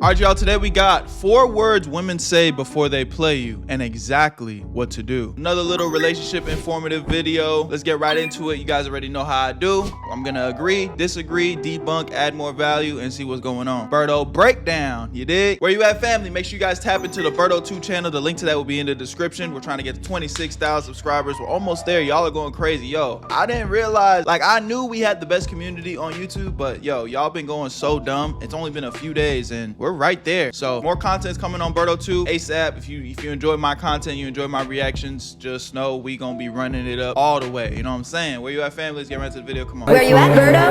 All right, y'all, today we got 4 words women say before they play you and exactly what to do. Another little relationship informative video. Let's get right into it. You guys already know how I do. I'm gonna agree, disagree, debunk, add more value, and see what's going on. Berto breakdown, you dig? Where you at, family? Make sure you guys tap into the Berto 2 channel. The link to that will be in the description. We're trying to get to 26,000 subscribers. We're almost there. Y'all are going crazy. Yo, I didn't realize, like, I knew we had the best community on YouTube, but yo, y'all been going so dumb. It's only been a few days and we're right there. So more content's coming on Berto 2 ASAP. If you enjoy my content, you enjoy my reactions, just know we gonna be running it up all the way. You know what I'm saying? Where you at, family? Let's get right into the video. Come on. Where you at, Berto?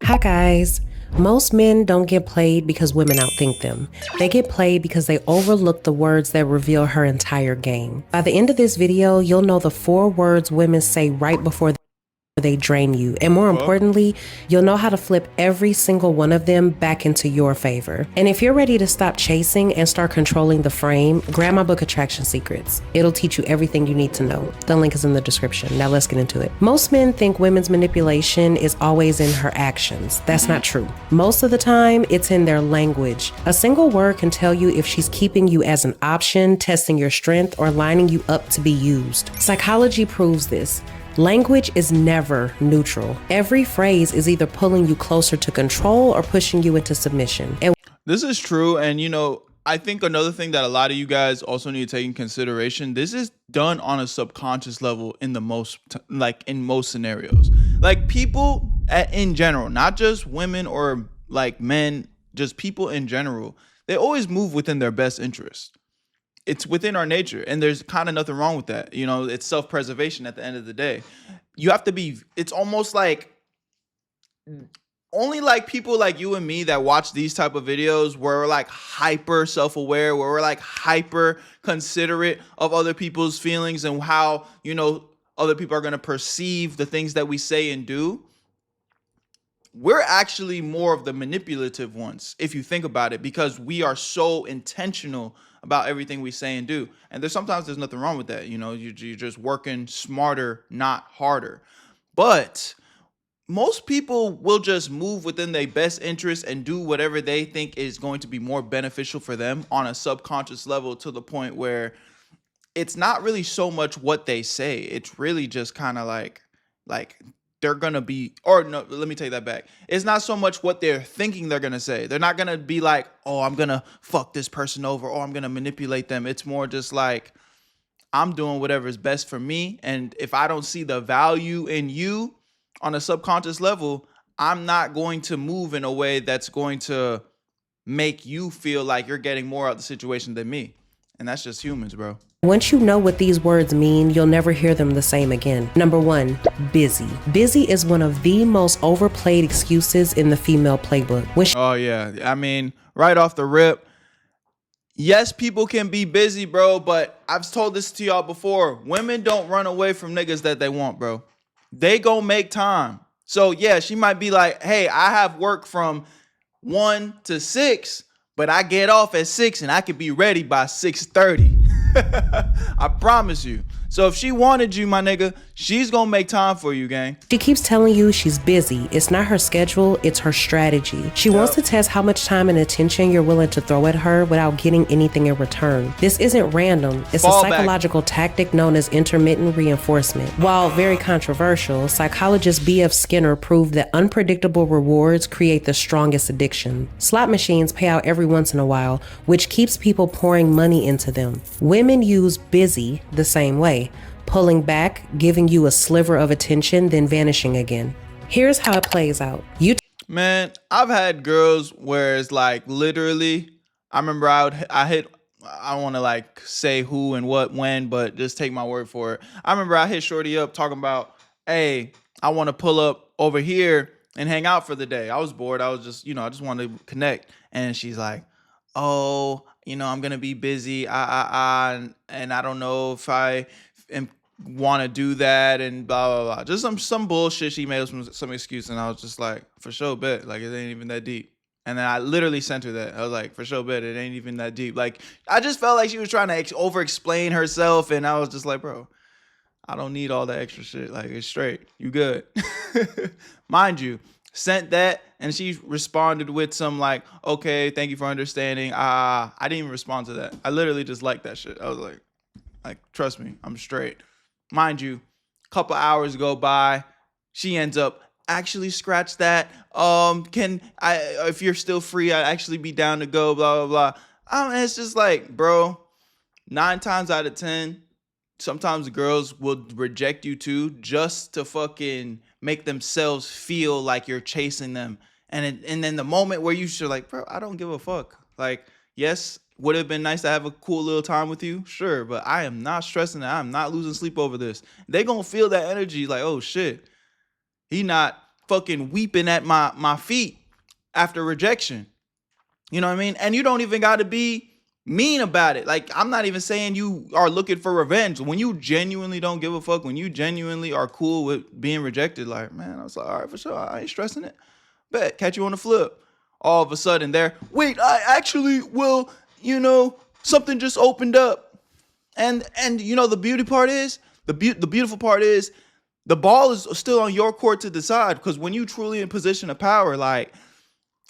Hi guys. Most men don't get played because women outthink them. They get played because they overlook the words that reveal her entire game. By the end of this video, you'll know the 4 words women say right before they drain you. And more importantly, you'll know how to flip every single one of them back into your favor. And if you're ready to stop chasing and start controlling the frame, grab my book Attraction Secrets. It'll teach you everything you need to know. The link is in the description. Now let's get into it. Most men think women's manipulation is always in her actions. That's not true. Most of the time, it's in their language. A single word can tell you if she's keeping you as an option, testing your strength, or lining you up to be used. Psychology proves this. Language is never neutral. Every phrase is either pulling you closer to control or pushing you into submission. And this is true. And you know, I think another thing that a lot of you guys also need to take in consideration, this is done on a subconscious level in most scenarios. Like people in general, not just women or like men, just people in general, they always move within their best interest. It's within our nature, and there's kind of nothing wrong with that. You know, it's self-preservation at the end of the day. You have to be, it's almost like only like people like you and me that watch these type of videos where we're like hyper self-aware, where we're like hyper considerate of other people's feelings and how, you know, other people are going to perceive the things that we say and do. We're actually more of the manipulative ones, if you think about it, because we are so intentional about everything we say and do. And sometimes there's nothing wrong with that. You know, you're just working smarter, not harder. But most people will just move within their best interest and do whatever they think is going to be more beneficial for them on a subconscious level, to the point where it's not really so much what they say. It's really just kind of like they're gonna be, or no, let me take that back. It's not so much what they're thinking they're gonna say. They're not gonna be like, oh, I'm gonna fuck this person over, or I'm gonna manipulate them. It's more just like, I'm doing whatever is best for me. And if I don't see the value in you on a subconscious level, I'm not going to move in a way that's going to make you feel like you're getting more out of the situation than me. And that's just humans, bro. once you know what these words mean, you'll never hear them the same again. Number 1, busy. Busy is one of the most overplayed excuses in the female playbook. Oh yeah, I mean, right off the rip, yes, people can be busy, bro, but I've told this to y'all before. Women don't run away from niggas that they want, bro. They gon' make time. So yeah, she might be like, hey, I have work from 1 to 6, but I get off at 6 and I could be ready by 6:30. I promise you. So if she wanted you, my nigga, she's gonna make time for you, gang. She keeps telling you she's busy. It's not her schedule, it's her strategy. She wants to test how much time and attention you're willing to throw at her without getting anything in return. This isn't random. It's a psychological tactic known as intermittent reinforcement. While very controversial, psychologist B.F. Skinner proved that unpredictable rewards create the strongest addiction. Slot machines pay out every once in a while, which keeps people pouring money into them. Women use busy the same way. Pulling back, giving you a sliver of attention, then vanishing again. Here's how it plays out. Man, I've had girls where it's like literally, I remember I don't want to like say who and what when, but just take my word for it. I remember I hit shorty up talking about, hey, I want to pull up over here and hang out for the day. I was bored. I was just, I just wanted to connect. And she's like, oh, I'm going to be busy. And I don't know if I want to do that and blah, blah, blah. Just some bullshit. She made up some excuse. And I was just like, for sure, bet. Like, it ain't even that deep. And then I literally sent her that. I was like, for sure, bet. It ain't even that deep. Like, I just felt like she was trying to over-explain herself. And I was just like, bro, I don't need all that extra shit. Like, it's straight. You good. Mind you, sent that and she responded with some like, okay, thank you for understanding. I didn't even respond to that. I literally just liked that shit. I was like, trust me, I'm straight. Mind you, a couple hours go by. She ends up, actually scratch that. Can I, if you're still free, I'd actually be down to go, blah, blah, blah. It's just like, bro, 9 times out of 10, sometimes girls will reject you too just to fucking make themselves feel like you're chasing them. And then the moment where you should like, bro, I don't give a fuck. Like, yes, would it have been nice to have a cool little time with you? Sure, but I am not stressing that. I'm not losing sleep over this. They gonna feel that energy like, oh shit, he not fucking weeping at my feet after rejection. You know what I mean? And you don't even gotta be mean about it. Like, I'm not even saying you are looking for revenge. When you genuinely don't give a fuck, when you genuinely are cool with being rejected, like, man, I was like, all right, for sure, I ain't stressing it. Bet, catch you on the flip. All of a sudden wait, I actually will, something just opened up. And the beauty part is, the beautiful part is, the ball is still on your court to decide, because when you truly in position of power, like,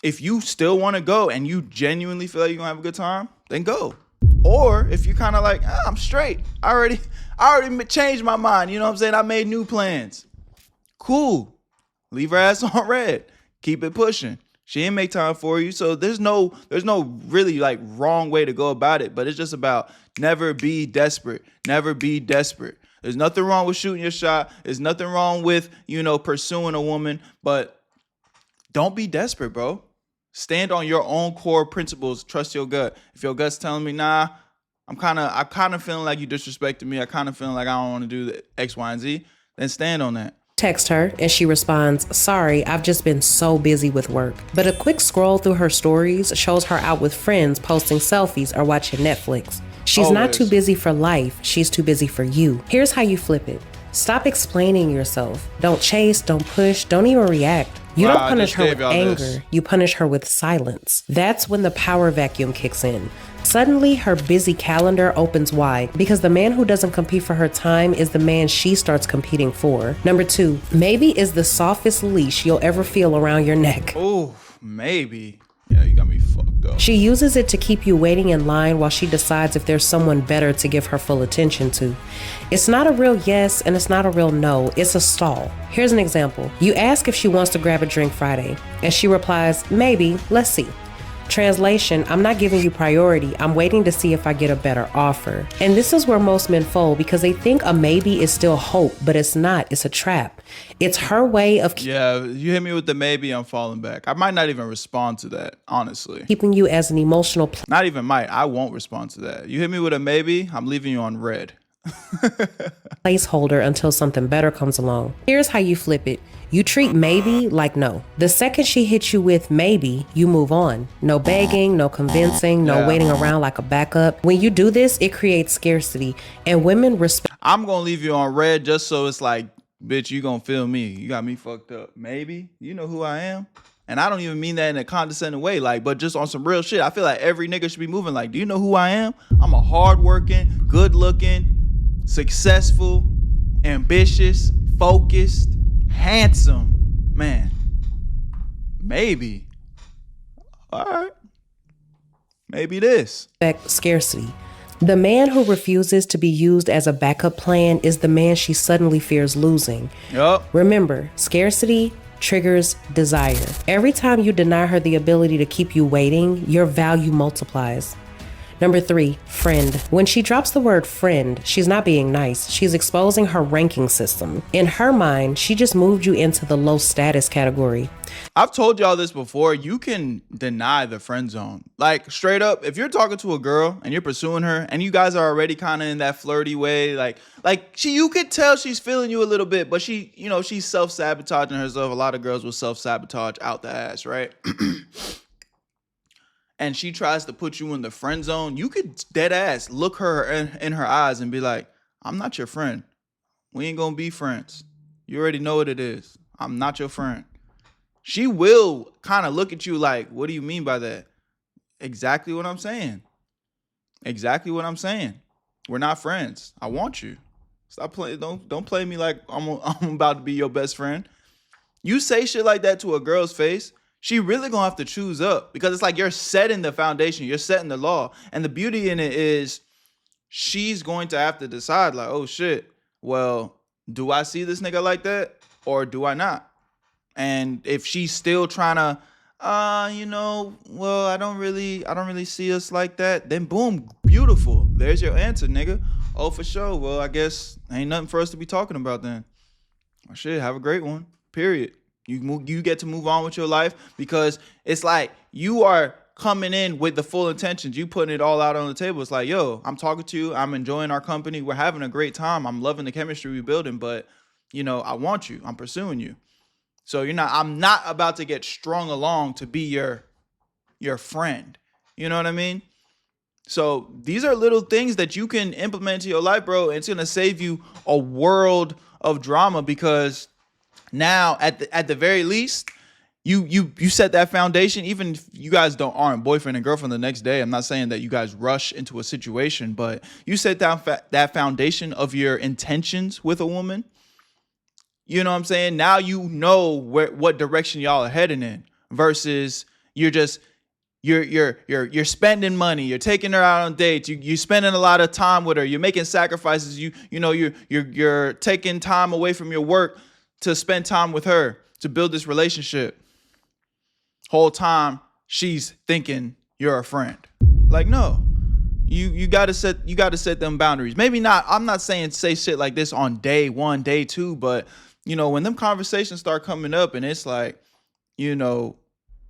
if you still want to go and you genuinely feel like you're gonna have a good time, then go. Or if you're kind of like, I'm straight. I already changed my mind. You know what I'm saying? I made new plans. Cool. Leave her ass on red. Keep it pushing. She didn't make time for you. So there's no really like wrong way to go about it. But it's just about never be desperate. Never be desperate. There's nothing wrong with shooting your shot. There's nothing wrong with, pursuing a woman. But don't be desperate, bro. Stand on your own core principles. Trust your gut. If your gut's telling me, nah, I'm kind of feeling like you disrespected me. I kind of feeling like I don't want to do the X, Y, and Z. Then stand on that. Text her and she responds, sorry, I've just been so busy with work. But a quick scroll through her stories shows her out with friends posting selfies or watching Netflix. She's not too busy for life. She's too busy for you. Here's how you flip it. Stop explaining yourself. Don't chase, don't push, don't even react. You don't punish her with anger. You punish her with silence. That's when the power vacuum kicks in. Suddenly, her busy calendar opens wide because the man who doesn't compete for her time is the man she starts competing for. Number 2, maybe is the softest leash you'll ever feel around your neck. Oh, maybe. Yeah, you got me fucked up. She uses it to keep you waiting in line while she decides if there's someone better to give her full attention to. It's not a real yes and it's not a real no, it's a stall. Here's an example. You ask if she wants to grab a drink Friday, and she replies, maybe, let's see. Translation, I'm not giving you priority. I'm waiting to see if I get a better offer. And this is where most men fold because they think a maybe is still hope, but it's not. It's a trap. It's her way of Yeah, you hit me with the maybe, I'm falling back. I might not even respond to that, honestly. keeping you as an emotional Not even might. I won't respond to that. You hit me with a maybe, I'm leaving you on red. placeholder until something better comes along. Here's how you flip it. You treat maybe like no. The second she hits you with maybe, you move on. No begging, no convincing, no waiting around like a backup. When you do this, it creates scarcity, and women respect. I'm gonna leave you on red just so it's like, bitch, you gonna feel me. You got me fucked up. Maybe. You know who I am. And I don't even mean that in a condescending way, like, but just on some real shit. I feel like every nigga should be moving like, do you know who I am? I'm a hardworking, good-looking, successful, ambitious, focused, handsome man. Maybe. All right. Maybe this. Scarcity. The man who refuses to be used as a backup plan is the man she suddenly fears losing. Yup. Remember, scarcity triggers desire. Every time you deny her the ability to keep you waiting, your value multiplies. Number 3, friend. When she drops the word friend, she's not being nice. She's exposing her ranking system. In her mind, she just moved you into the low status category. I've told y'all this before. You can deny the friend zone. Like, straight up, if you're talking to a girl and you're pursuing her and you guys are already kind of in that flirty way, you could tell she's feeling you a little bit, but she's self-sabotaging herself. A lot of girls will self-sabotage out the ass, right? And she tries to put you in the friend zone, you could dead ass look her in her eyes and be like, I'm not your friend. We ain't gonna be friends. You already know what it is. I'm not your friend. She will kind of look at you like, what do you mean by that? Exactly what I'm saying. Exactly what I'm saying. We're not friends. I want you. Stop playing. Don't play me like I'm about to be your best friend. You say shit like that to a girl's face, she really gonna have to choose up because it's like you're setting the foundation, you're setting the law. And the beauty in it is she's going to have to decide, like, oh shit, well, do I see this nigga like that or do I not? And if she's still trying to, well, I don't really see us like that, then boom, beautiful. There's your answer, nigga. Oh, for sure. Well, I guess ain't nothing for us to be talking about then. Well, shit, have a great one. Period. You get to move on with your life because it's like you are coming in with the full intentions. You putting it all out on the table. It's like, yo, I'm talking to you. I'm enjoying our company. We're having a great time. I'm loving the chemistry we're building, but I want you. I'm pursuing you. So I'm not about to get strung along to be your friend. You know what I mean? So these are little things that you can implement to your life, bro. And it's gonna save you a world of drama because now at the very least, you set that foundation. Even if you guys aren't boyfriend and girlfriend the next day, I'm not saying that you guys rush into a situation, but you set down that foundation of your intentions with a woman. You know what I'm saying? Now you know what direction y'all are heading in versus you're spending money, you're taking her out on dates, you're spending a lot of time with her, you're making sacrifices, you're taking time away from your work to spend time with her to build this relationship. Whole time she's thinking you're a friend. Like, no. You gotta set them boundaries. Maybe not, I'm not saying say shit like this on day 1, day 2, but when them conversations start coming up and it's like,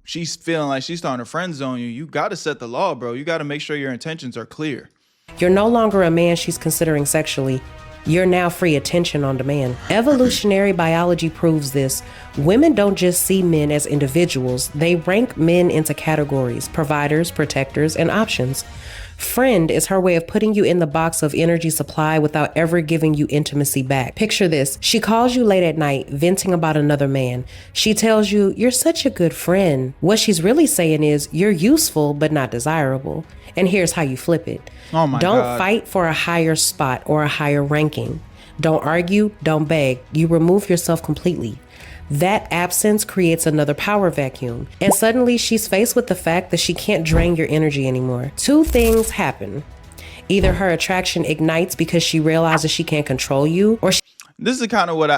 she's feeling like she's starting to friend zone you, you gotta set the law, bro. You gotta make sure your intentions are clear. You're no longer a man she's considering sexually. You're now free attention on demand. Evolutionary biology proves this. Women don't just see men as individuals. They rank men into categories: providers, protectors, and options. Friend is her way of putting you in the box of energy supply without ever giving you intimacy back. Picture this. She calls you late at night, venting about another man. She tells you, "You're such a good friend." What she's really saying is, "You're useful, but not desirable." And here's how you flip it. Oh my Don't God. fight for a higher spot or a higher ranking. Don't argue, don't beg. You remove yourself completely. That absence creates another power vacuum. And suddenly she's faced with the fact that she can't drain your energy anymore. Two things happen. Either her attraction ignites because she realizes she can't control you, or This is kind of what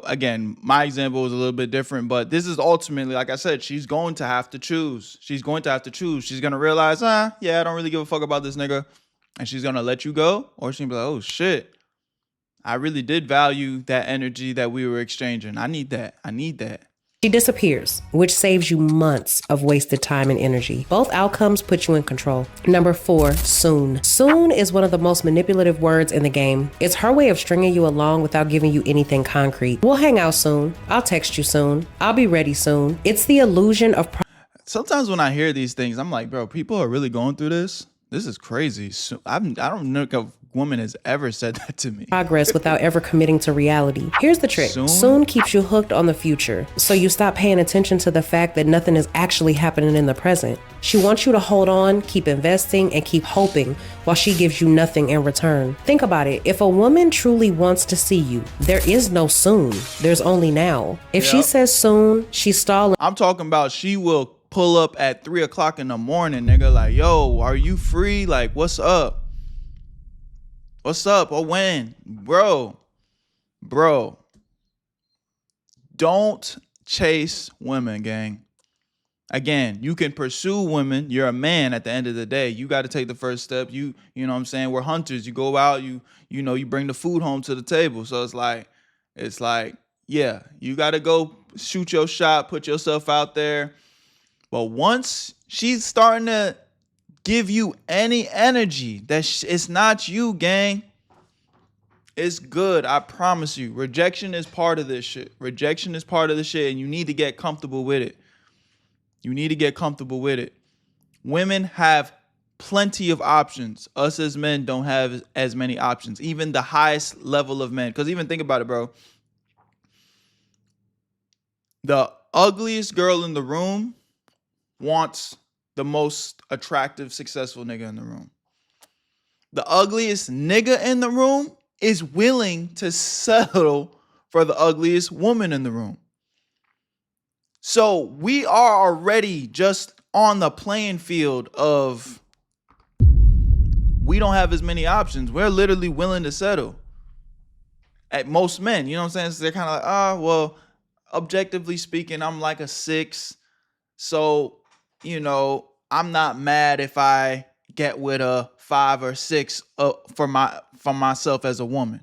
again, my example is a little bit different, but this is ultimately, like I said, she's going to have to choose. She's going to realize, I don't really give a fuck about this nigga. And she's going to let you go, or she's going to be like, oh shit, I really did value that energy that we were exchanging. I need that. she disappears, which saves you months of wasted time and energy. Both outcomes put you in control. Number 4, soon. Soon is one of the most manipulative words in the game. It's her way of stringing you along without giving you anything concrete. We'll hang out soon. I'll text you soon. I'll be ready soon. It's the illusion of Sometimes when I hear these things, I'm like, bro, people are really going through this. This is crazy. So I don't know if a woman has ever said that to me. progress without ever committing to reality. Here's the trick. Soon keeps you hooked on the future, so you stop paying attention to the fact that nothing is actually happening in the present. She wants you to hold on, keep investing, and keep hoping while she gives you nothing in return. Think about it. If a woman truly wants to see you, there is no soon. There's only now. If she says soon, she's stalling. I'm talking about she will pull up at 3 o'clock in the morning, nigga. Like, yo, are you free? Like, what's up? What's up? Or when? Bro, don't chase women, gang. Again, you can pursue women. You're a man at the end of the day. You got to take the first step. You know what I'm saying? We're hunters. You go out, you bring the food home to the table. So it's like, yeah, you got to go shoot your shot, put yourself out there. But once she's starting to give you any energy that it's not you, gang, it's good. I promise you. Rejection is part of this shit. And you need to get comfortable with it. Women have plenty of options. Us as men don't have as many options. Even the highest level of men. Because even think about it, bro. The ugliest girl in the room wants the most attractive, successful nigga in the room. The ugliest nigga in the room is willing to settle for the ugliest woman in the room. So we are already just on the playing field of we don't have as many options. We're literally willing to settle. At most men, you know what I'm saying? So they're kind of like, well, objectively speaking, I'm like a 6. So, I'm not mad if I get with a 5 or 6 for myself as a woman.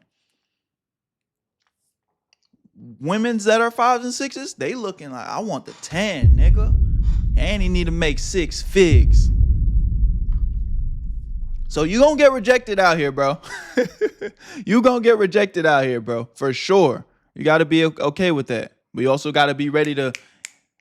Women's that are 5s and 6s, they looking like, I want the 10, nigga. And he need to make 6 figs. So you gonna get rejected out here, bro. You gonna get rejected out here, bro, for sure. You gotta be okay with that. We also gotta be ready to,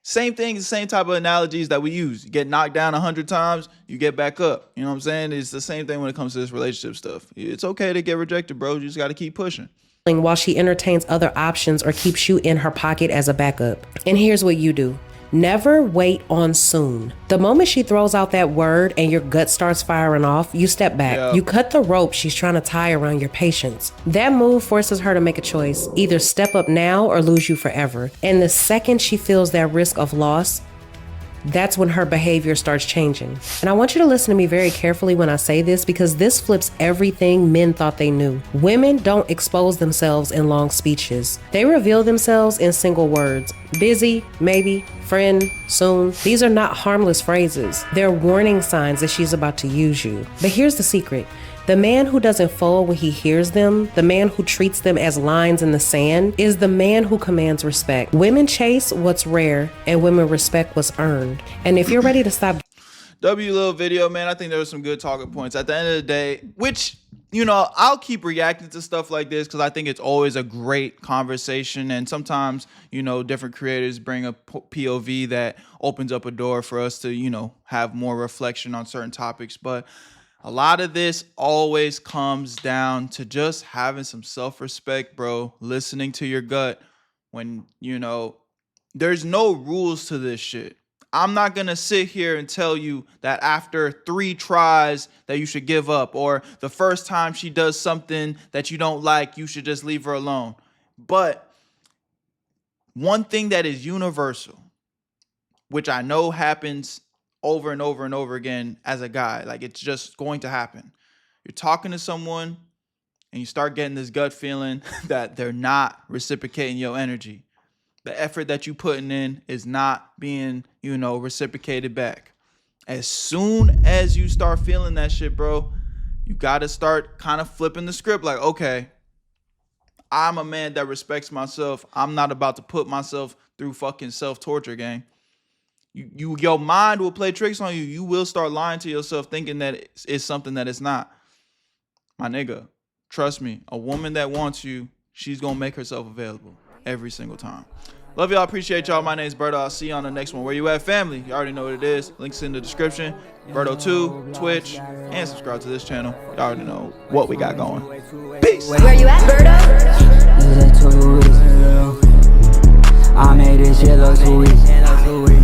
same things, same type of analogies that we use. You get knocked down 100 times, you get back up. You know what I'm saying? It's the same thing when it comes to this relationship stuff. It's okay to get rejected, bro. You just gotta keep pushing. While she entertains other options or keeps you in her pocket as a backup. And here's what you do. Never wait on soon. The moment she throws out that word and your gut starts firing off, you step back. Yeah. You cut the rope she's trying to tie around your patience. That move forces her to make a choice. Either step up now or lose you forever. And the second she feels that risk of loss, that's when her behavior starts changing. And I want you to listen to me very carefully when I say this, because this flips everything men thought they knew. Women don't expose themselves in long speeches. They reveal themselves in single words. Busy, maybe, friend, soon. These are not harmless phrases. They're warning signs that she's about to use you. But here's the secret. The man who doesn't fold when he hears them, the man who treats them as lines in the sand, is the man who commands respect. Women chase what's rare, and women respect what's earned. And if you're ready to stop... Little video, man. I think there were some good talking points. At the end of the day, which, I'll keep reacting to stuff like this because I think it's always a great conversation. And sometimes, different creators bring a POV that opens up a door for us to, have more reflection on certain topics. But a lot of this always comes down to just having some self-respect, bro. Listening to your gut when, there's no rules to this shit. I'm not going to sit here and tell you that after 3 tries that you should give up, or the first time she does something that you don't like, you should just leave her alone. But one thing that is universal, which I know happens over and over and over again as a guy, like it's just going to happen. You're talking to someone and you start getting this gut feeling that they're not reciprocating your energy. The effort that you putting in is not being, reciprocated back. As soon as you start feeling that shit, bro, you got to start kind of flipping the script. Like, okay, I'm a man that respects myself. I'm not about to put myself through fucking self-torture, gang. Your mind will play tricks on you. You will start lying to yourself thinking that it's something that it's not. My nigga, trust me, a woman that wants you, she's going to make herself available every single time. Love y'all. Appreciate y'all. My name is Berto. I'll see you on the next one. Where you at, family? You already know what it is. Links in the description. Berto2, Twitch, and subscribe to this channel. You already know what we got going. Peace. Where you at, Berto? I made this shit look sweet.